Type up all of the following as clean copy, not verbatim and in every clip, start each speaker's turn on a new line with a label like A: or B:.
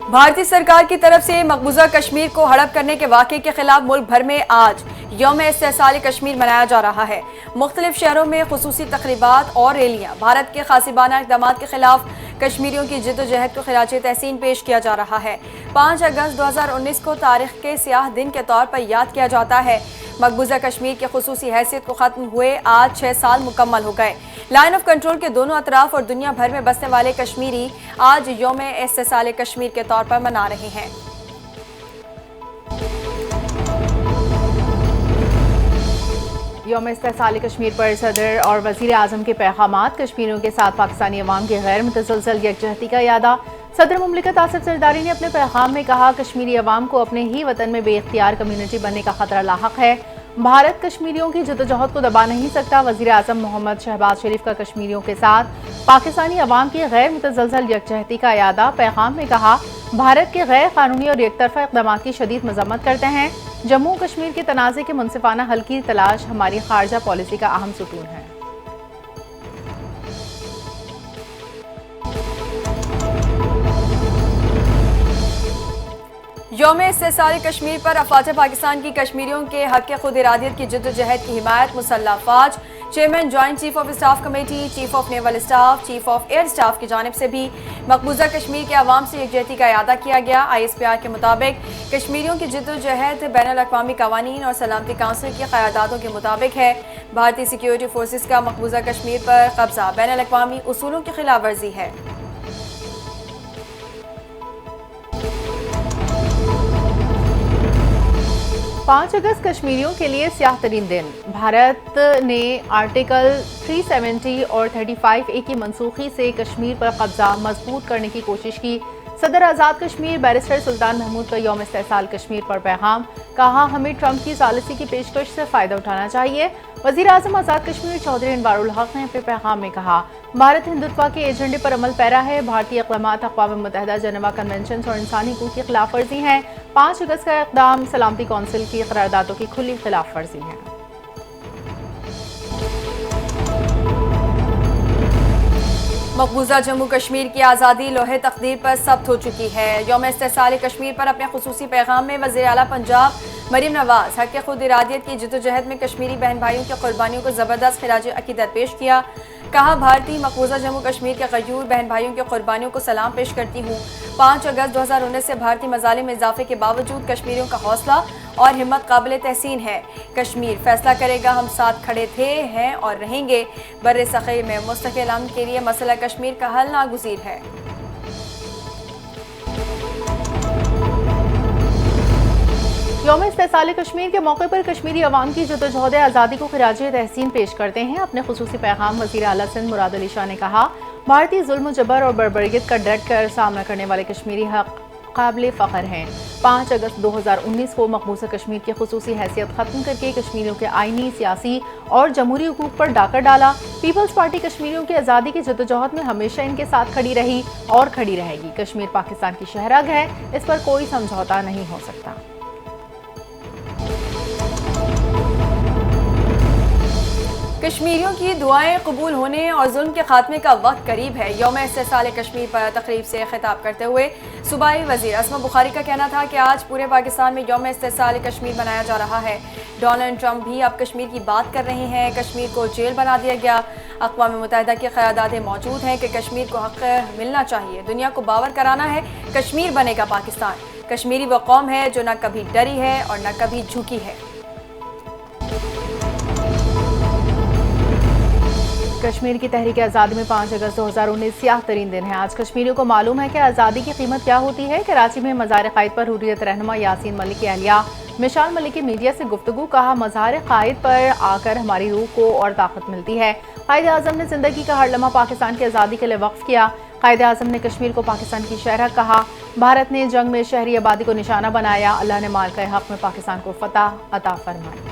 A: भारतीय सरकार की तरफ से मकबूजा कश्मीर को हड़प करने के वाक़े के खिलाफ मुल्क भर में आज यौम इस्तेसाल कश्मीर मनाया जा रहा है। मुख्तलिफ शहरों में खुसूसी तकरीबात और रैलियां भारत के खासिबाना इक़दाम के खिलाफ कश्मीरियों की जिद्दोजहद को खिराज तहसीन पेश किया जा रहा है। 5 अगस्त 2019 को तारीख के स्याह दिन के तौर पर याद किया जाता है। मकबूजा कश्मीर की खुसूसी हैसियत को ख़त्म हुए आज 6 साल मुकम्मल हो गए। लाइन ऑफ कंट्रोल के दोनों अतराफ और दुनिया भर में बसने वाले कश्मीरी आज यौम इस्तेसाल कश्मीर के तौर पर मना रहे हैं।
B: यौम इस्तेसाल कश्मीर पर सदर और वज़ीर आज़म के पैगामात, कश्मीरियों के साथ पाकिस्तानी अवाम की गैर मुतसलसल यकजहती का यादा। सदर मुमलिकत आसिफ ज़रदारी ने अपने पैगाम में कहा, कश्मीरी अवाम को अपने ही वतन में बेइख्तियार कम्यूनिटी बनने का खतरा लाहक है। भारत कश्मीरियों की जद्दोजहद को दबा नहीं सकता। वज़ीर आज़म मोहम्मद शहबाज शरीफ का कश्मीरियों के साथ पाकिस्तानी अवाम की गैर मुतसलसल यकजहती का यादा। पैगाम में कहा, भारत के गैर कानूनी और एकतरफा इक़दाम की शदीद मज़म्मत करते हैं। जम्मू कश्मीर के तनाज़े के मुनसिफाना हल की तलाश हमारी खारजा पॉलिसी का अहम सुतून है।
A: यौम इस्तेसाल कश्मीर पर अफवाज पाकिस्तान की कश्मीरियों के हक़ खुद इरादियत की जिद्दोजहद की हिमायत मुसल्लह अफवाज, chairman joint chief of staff committee, chief of naval staff, chief of air staff की जानिब से भी मकबूजा कश्मीर के अवाम से यकजहती का यादा किया गया। ISPR के मुताबिक कश्मीरियों की जिद्दोजहद बैनुल-अक़वामी कवानीन और सलामती काउंसिल की क़यादातों के मुताबिक है। भारतीय सिक्योरिटी फोर्सेस का मकबूजा कश्मीर पर कब्जा बैनुल-अक़वामी उसूलों की खिलाफ वर्जी है।
B: 5 अगस्त कश्मीरियों के लिए स्याह तरीन दिन। भारत ने आर्टिकल 370 और 35A की मनसूखी से कश्मीर पर कब्जा मजबूत करने की कोशिश की। सदर आज़ाद कश्मीर बैरिस्टर सुल्तान महमूद का यौम इस्तेसाल कश्मीर पर पैगाम। कहा, हमें ट्रंप की पॉलिसी की पेशकश से फ़ायदा उठाना चाहिए। वज़ीर आज़म आज़ाद कश्मीर चौधरी अनवारुल हक ने अपने पैगाम में कहा, भारत हिंदुत्व के एजेंडे पर अमल पैरा है। भारतीय इक़दामात अक़वाम मुत्तहिदा जेनेवा कन्वेंशन और इंसानी हकूक़ की खिलाफ वर्जी हैं। 5 अगस्त का इक़दाम सलामती कौंसिल की क़रारदादों की खुली खिलाफ वर्जी है।
A: मकबूजा जम्मू कश्मीर की आज़ादी लोहे तकदीर पर सब्त हो चुकी है। यौम इस्तेसाल कश्मीर पर अपने खुसूसी पैगाम में वज़ीर आला पंजाब मरीम नवाज हक़ खुद इरादियत की जिद्दोजहद में कश्मीरी बहन भाइयों की कुर्बानियों को ज़बरदस्त खिराज अक़ीदत पेश किया। कहा, भारतीय मकबूजा जम्मू कश्मीर के गयूर बहन भाइयों की कुर्बानियों को सलाम पेश करती हूँ। 5 अगस्त 2019 से भारतीय मज़ालिम में इजाफे के बावजूद कश्मीरियों का हौसला और हिम्मत काबिल तहसीन है। कश्मीर फैसला करेगा, हम साथ खड़े थे, हैं और रहेंगे। बर्रे सग़ीर में मुस्तक़िल अमन के लिए मसला कश्मीर का हल नागुज़ीर है।
B: यौम इस्तेसाल कश्मीर के मौके पर कश्मीरी अवाम की जद्दोजहद आज़ादी को खिराज तहसीन पेश करते हैं। अपने खुसूसी पैगाम वज़ीर आला सिंध मुराद अली शाह ने कहा, भारतीय जुल्म जबर और बर्बरियत का डट कर सामना करने वाले कश्मीरी हक काबिल फ़ख्र हैं। 5 अगस्त 2019 को मकबूजा कश्मीर की खुसूसी हैसियत ख़त्म करके कश्मीरियों के आइनी, सियासी और जमहूरी हुकूक पर डाका डाला। पीपल्स पार्टी कश्मीरियों की आज़ादी की जद्दोजहद में हमेशा इनके साथ खड़ी रही और खड़ी रहेगी। कश्मीर पाकिस्तान की शहरग है, इस पर कोई समझौता नहीं हो सकता।
A: कश्मीरियों की दुआएं कबूल होने और जुल्म के खात्मे का वक्त करीब है। यौम इस्तेसाल कश्मीर पर तकरीब से खिताब करते हुए सूबाई वज़ीर अस्मा बुखारी का कहना था कि आज पूरे पाकिस्तान में यौम इस्तेसाल कश्मीर मनाया जा रहा है। डोनाल्ड ट्रंप भी अब कश्मीर की बात कर रहे हैं। कश्मीर को जेल बना दिया गया। अक़वाम मुत्तहिदा की क़यादातें मौजूद हैं कि कश्मीर को हक़ मिलना चाहिए। दुनिया को बावर कराना है, कश्मीर बनेगा पाकिस्तान। कश्मीरी वो कौम है जो न कभी डरी है और न कभी झुकी है।
B: कश्मीर की तहरीक आज़ादी में 5 अगस्त 2019 स्याह तरीन दिन है। आज कश्मीरियों को मालूम है कि आज़ादी की कीमत क्या होती है। कराची में मज़ार क़ायद पर हुर्रियत रहनुमा यासीन मलिक की अहलिया मिशाल मलिक की मीडिया से गुफ्तगू। कहा, मज़ार क़ायद पर आकर हमारी रूह को और ताकत मिलती है। क़ायद आज़म ने ज़िंदगी का हर लम्हा पाकिस्तान की आज़ादी के लिए वक्फ किया। क़ायद आज़म ने कश्मीर को पाकिस्तान की शहरग कहा। भारत ने जंग में शहरी आबादी को निशाना बनाया। अल्लाह ने माल के हक़ में पाकिस्तान को फ़तह अता फरमाई।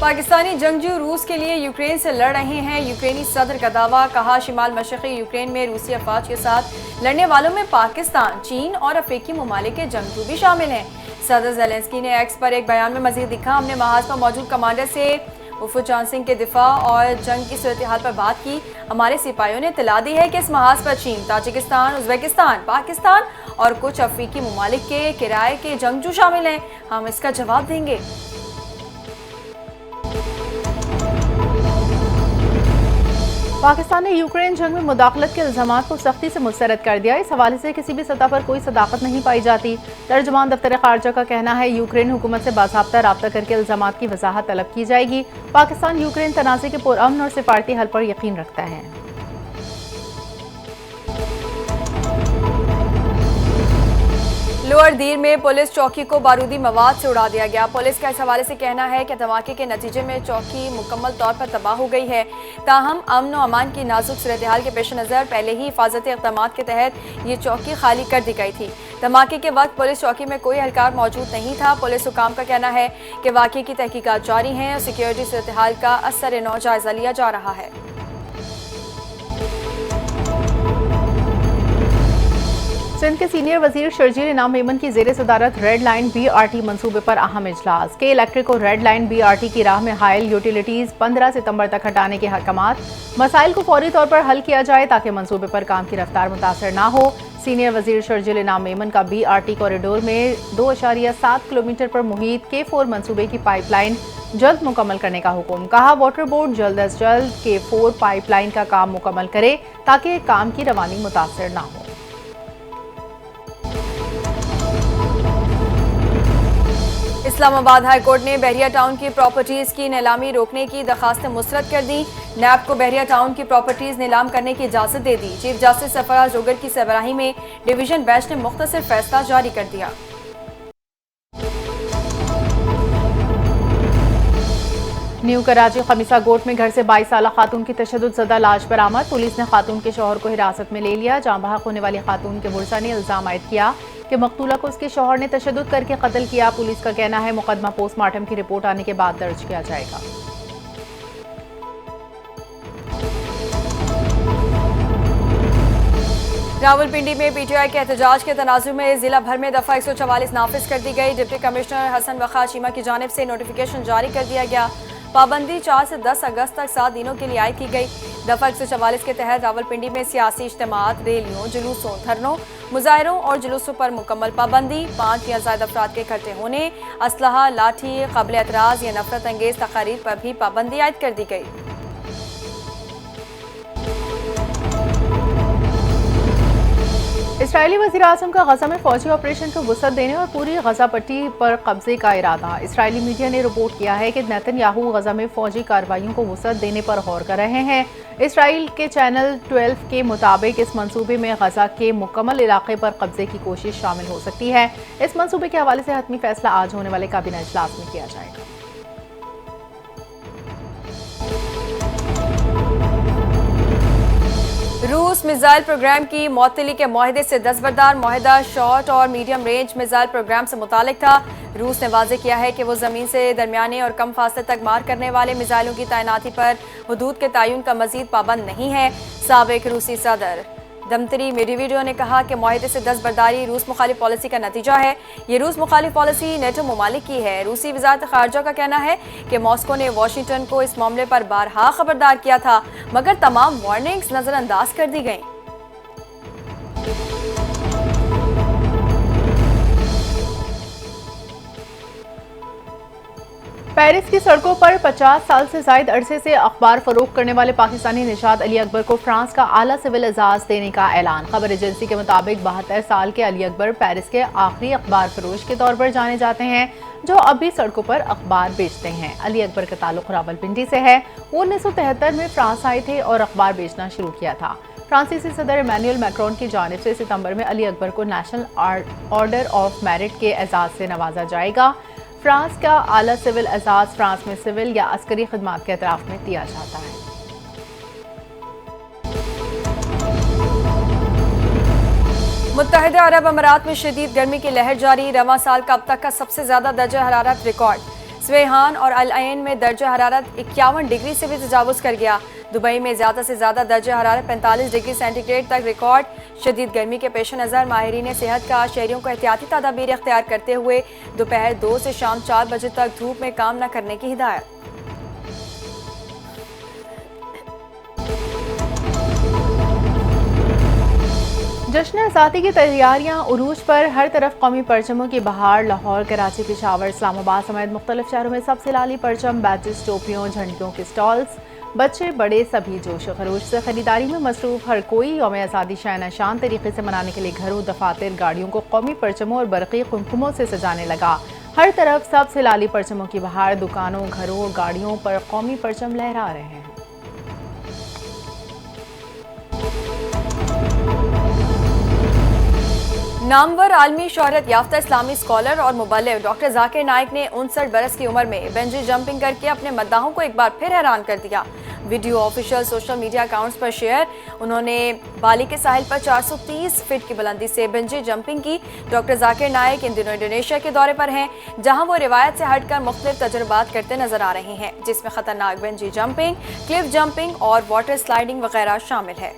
A: पाकिस्तानी जंगजू रूस के लिए यूक्रेन से लड़ रहे हैं। यूक्रेनी सदर का दावा। कहा, शिमाल मशरक़ी यूक्रेन में रूसी अफवाज के साथ लड़ने वालों में पाकिस्तान, चीन और अफ्रीकी ममालिक के जंगजू भी शामिल हैं। सदर ज़ेलेंस्की ने एक्स पर एक बयान में मज़ीद लिखा, हमने महाज पर मौजूद कमांडर से उफू चांद सिंह के दिफा और जंग की सूरत हाल पर बात की। हमारे सिपाहियों ने इत्तला दी है कि इस महाज पर चीन, ताजिकिस्तान, उज्बेकिस्तान, पाकिस्तान और कुछ अफ्रीकी ममालिक के किराए के जंगजू शामिल हैं। हम इसका जवाब देंगे।
B: पाकिस्तान ने यूक्रेन जंग में मुदाखलत के इल्जामात को सख्ती से मुस्तरद कर दिया। इस हवाले से किसी भी सतह पर कोई सदाकत नहीं पाई जाती। तर्जुमान दफ्तर खारजा का कहना है यूक्रेन हुकूमत से बाज़ाब्ता राब्ता करके इल्जामात की वजाहत तलब की जाएगी। पाकिस्तान यूक्रेन तनाज़े के पुरअमन और सिफारती हल पर यकीन रखता है।
A: लोअर दीर में पुलिस चौकी को बारूदी मवाद से उड़ा दिया गया। पुलिस का इस हवाले से कहना है कि धमाके के नतीजे में चौकी मुकम्मल तौर पर तबाह हो गई है। ताहम अमन और अमान की नाजुक सूरत हाल के पेश नज़र पहले ही हिफाजती इक़दाम के तहत ये चौकी खाली कर दी गई थी। धमाके के वक्त पुलिस चौकी में कोई एहलकार मौजूद नहीं था। पुलिस हुकाम का कहना है कि वाक़े की तहकीकात जारी हैं और सिक्योरिटी सूरत हाल का असर नौ जायज़ा लिया जा रहा है।
B: सिंध के सीनियर वजीर शर्जील इनाम मेमन की जेर सदारत रेड लाइन BRT मंसूबे पर अहम इजलास। के इलेक्ट्रिक को रेड लाइन BRT की राह में हायल यूटिलिटीज 15 सितंबर तक हटाने के अहकामात। मसाइल को फौरी तौर पर हल किया जाए ताकि मंसूबे पर काम की रफ्तार मुतासर ना हो। सीनियर वजीर शर्जील इनाम मेमन का BRT कॉरिडोर में 2.7 किलोमीटर पर मुहित K4 मंसूबे की पाइपलाइन जल्द मुकम्मल करने का हुक्म। कहा वाटर बोर्ड जल्द अज जल्द K4 पाइपलाइन का काम मुकम्मल करे ताकि काम की रवानी मुतासर ना हो।
A: इस्लामाबाद हाई कोर्ट ने बहरिया टाउन की प्रॉपर्टीज की नीलामी रोकने की दरखास्त मुस्तरद कर दी। नैब को बहरिया टाउन की प्रॉपर्टीज नीलाम करने की इजाजत दे दी। चीफ जस्टिस सरफराज जोगर की सरबराही में डिवीजन बेंच ने मुख्तसर फैसला जारी कर दिया।
B: न्यू कराची खमीसा गोट में घर से 22 साल खातून की तशद्दुद ज़दा लाश बरामद। पुलिस ने खातून के शौहर को हिरासत में ले लिया। जाँ बहक होने वाली खातून के बुरसा ने इल्जाम आयद किया कि मकतूला को उसके शौहर ने तशद्दुद करके कत्ल किया। पुलिस का कहना है मुकदमा पोस्टमार्टम की रिपोर्ट आने के बाद दर्ज किया जाएगा।
A: रावलपिंडी में PTI के एहतजाज के तनाजुर में जिला भर में दफा 144 नाफिज कर दी गई। डिप्टी कमिश्नर हसन वक़ार चीमा की जानिब से नोटिफिकेशन जारी कर दिया गया। पाबंदी 4 से 10 अगस्त तक 7 दिनों के लिए आयद की गई। दफा 144 के तहत रावलपिंडी में सियासी इज्तिमात, रैलियों, जुलूसों, धरनों, मुजाहरों और जुलूसों पर मुकम्मल पाबंदी। 5 या ज़्यादा अफराद के इकट्ठे होने, असलहा, लाठी, क़ाबिल एतराज़ या नफरत अंगेज़ तकारीर पर भी पाबंदी आयद कर दी गई।
B: इसराइली वज़ीर आज़म का गजा में फौजी ऑपरेशन को वुसअत देने और पूरी गजा पट्टी पर कब्जे का इरादा। इसराइली मीडिया ने रिपोर्ट किया है कि नेतन्याहू गजा में फौजी कार्रवाइयों को वुसअत देने पर गौर कर रहे हैं। इसराइल के चैनल 12 के मुताबिक इस मंसूबे में गजा के मुकम्मल इलाके पर कब्जे की कोशिश शामिल हो सकती है। इस मंसूबे के हवाले से हतमी फैसला आज होने वाले काबीना इजलास में किया जाएगा।
A: रूस मिसाइल प्रोग्राम की मअतली के माहदे से दस्तबरदार। माहिदा शॉर्ट और मीडियम रेंज मिसाइल प्रोग्राम से मुतालिक था। रूस ने वाज़ेह किया है कि वो ज़मीन से दरमियाने और कम फासले तक मार करने वाले मिसाइलों की तैनाती पर हुदूद के तयन का मजीद पाबंद नहीं है। साबिक रूसी सदर दमतरी मेडवेडेव ने कहा कि माहिदे से दस्तबरदारी रूस मुखालिफ पॉलिसी का नतीजा है। ये रूस मुखालिफ पॉलिसी नेटो ममालिक की है। रूसी वज़ारत ख़ारजा का कहना है कि मॉस्को ने वाशिंगटन को इस मामले पर बारहा खबरदार किया था, मगर तमाम वार्निंग्स नज़रअंदाज कर दी गईं।
B: पेरिस की सड़कों पर 50 साल से जायद अरसे से अखबार फरोख्त करने वाले पाकिस्तानी निशाद अली अकबर को फ्रांस का आला सिविल एजाज देने का ऐलान। खबर एजेंसी के मुताबिक 72 साल के अली अकबर पेरिस के आखिरी अखबार फरोश के तौर पर जाने जाते हैं जो अब भी सड़कों पर अखबार बेचते हैं। अली अकबर का ताल्लुक रावलपिंडी से है। वो 1973 में फ्रांस आए थे और अखबार बेचना शुरू किया था। फ्रांसीसी सदर इमैनुअल मैक्रोन की जानिब से सितंबर में अली अकबर को नेशनल ऑर्डर ऑफ मेरिट के एजाज से नवाजा जाएगा। फ्रांस का आला सिविल एजाज फ्रांस में सिविल या अस्करी खिदमात के अतराफ में दिया जाता है।
A: मुत्तहिदा अरब अमारात में शदीद गर्मी की लहर जारी। रवां साल का अब तक का सबसे ज्यादा दर्जा हरारत रिकॉर्ड। स्वेहान और अल ऐन में दर्जा हरारत 51 डिग्री से भी तजावुज कर गया। दुबई में ज्यादा से ज्यादा दर्जा हरारत 45 डिग्री सेंटीग्रेड तक रिकॉर्ड। शदीद गर्मी के पेश नज़र माहिरीन सेहत का शहरियों को एहतियाती तदाबीर इख्तियार करते हुए दोपहर 2 से शाम 4 बजे तक धूप में काम न करने की हिदायत।
B: जश्न आज़ादी की तैयारियां उरूज पर, हर तरफ कौमी परचमों की बहार। लाहौर, कराची, पेशावर, इस्लामाबाद समेत मुख्तलिफ शहरों में सबसे लाली परचम, बैचेस, टोपियों, झंडियों के स्टॉल्स। बच्चे बड़े सभी जोश खरोश से खरीदारी में मसरूफ। हर कोई यौम आज़ादी शान शान तरीके से मनाने के लिए घरों, दफातर, गाड़ियों को कौमी परचमों और बरक़ी कुमकुमों से सजाने लगा। हर तरफ सबसे लाली परचमों की बहार। दुकानों, घरों और गाड़ियों पर कौमी परचम लहरा रहे हैं।
A: नामवर आलमी शोहरत याफ्ता इस्लामी स्कॉलर और मुबल्लिग डॉक्टर जाकिर नाइक ने 59 बरस की उम्र में बंजी जंपिंग करके अपने मद्दाहों को एक बार फिर हैरान कर दिया। Video official social media accounts पर शेयर। उन्होंने बाली के साहिल पर 430 फीट की बुलंदी से बंजी जंपिंग की। डॉक्टर जाकिर नाइक इन दिनों इंडोनेशिया के दौरे पर हैं, जहां वो रिवायत से हटकर मुख्तलिफ तजुर्बात करते नजर आ रहे हैं, जिसमें खतरनाक बंजी जंपिंग, क्लिफ जंपिंग और वाटर स्लाइडिंग वगैरह शामिल है।